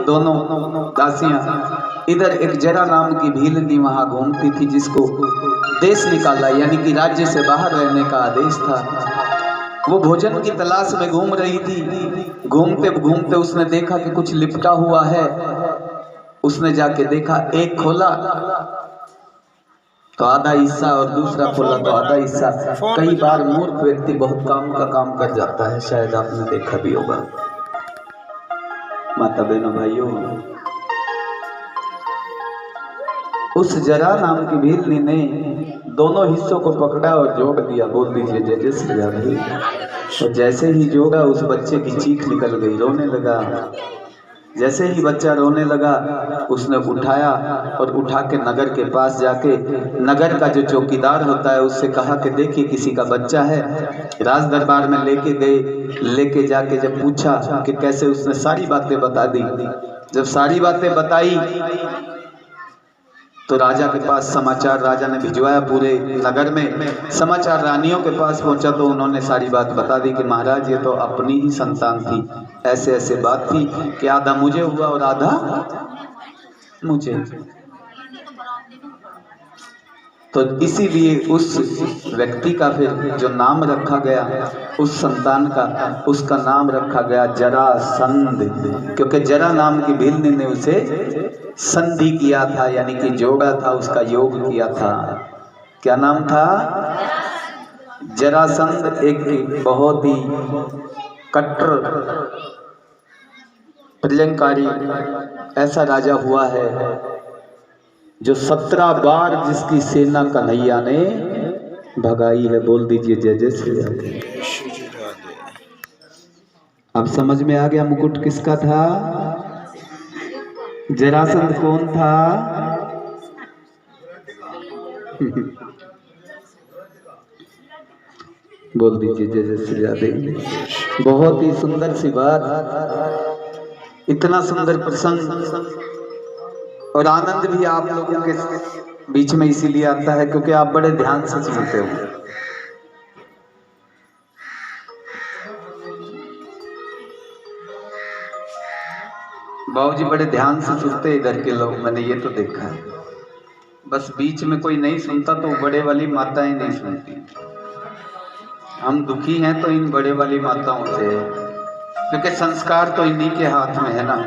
दोनों दासियां। इधर एक जरा नाम की भीलनी वहां घूमती थी, जिसको देश निकाला यानी कि राज्य से बाहर रहने का आदेश था। वो भोजन की तलाश में घूम रही थी। घूमते घूमते उसने देखा कि कुछ लिपटा हुआ है। उसने जाके देखा, एक खोला तो आधा हिस्सा और दूसरा खोला तो आधा हिस्सा। कई बार मूर्ख व्यक्ति बहुत काम का काम कर जाता है, शायद आपने देखा भी होगा। माता बहनों भाइयों, उस जरा नाम की भीलनी ने दोनों हिस्सों को पकड़ा और जोड़ दिया। बोल दीजिए जय जय श्री राधे। और जैसे ही जोड़ा, उस बच्चे की चीख निकल गई, रोने लगा। जैसे ही बच्चा रोने लगा, उसने उठाया और उठा के नगर के पास जाके नगर का जो चौकीदार होता है उससे कहा कि देखिए किसी का बच्चा है। राज दरबार में लेके गए। लेके जाके जब पूछा कि कैसे, उसने सारी बातें बता दी। जब सारी बातें बताई तो राजा के पास समाचार राजा ने भिजवाया। पूरे नगर में समाचार रानियों के पास पहुंचा तो उन्होंने सारी बात बता दी कि महाराज ये तो अपनी ही संतान थी, ऐसे ऐसे बात थी कि आधा मुझे हुआ और आधा मुझे। तो इसीलिए उस व्यक्ति का फिर जो नाम रखा गया, उस संतान का, उसका नाम रखा गया जरासंध। क्योंकि जरा नाम की भीलनी ने उसे संधि किया था, यानी कि जोड़ा था, उसका योग किया था। क्या नाम था? जरासंध। एक बहुत ही कट्टर प्रलयंकारी ऐसा राजा हुआ है जो 17 बार जिसकी सेना कन्हैया ने भगाई है। बोल दीजिए जय जय श्री राधे। अब समझ में आ गया मुकुट किसका था? जरासंध कौन था? बोल दीजिए जय जय श्री राधे। बहुत ही सुंदर सी बात, इतना सुंदर प्रसंग और आनंद भी आप लोगों के बीच में इसीलिए आता है क्योंकि आप बड़े ध्यान से सुनते हो। बाबूजी बड़े ध्यान से सुनते हैं घर के लोग, मैंने ये तो देखा है। बस बीच में कोई नहीं सुनता तो बड़े वाली माताएं नहीं सुनती। हम दुखी हैं तो इन बड़े वाली माताओं से, क्योंकि संस्कार तो इन्हीं के हाथ में है ना।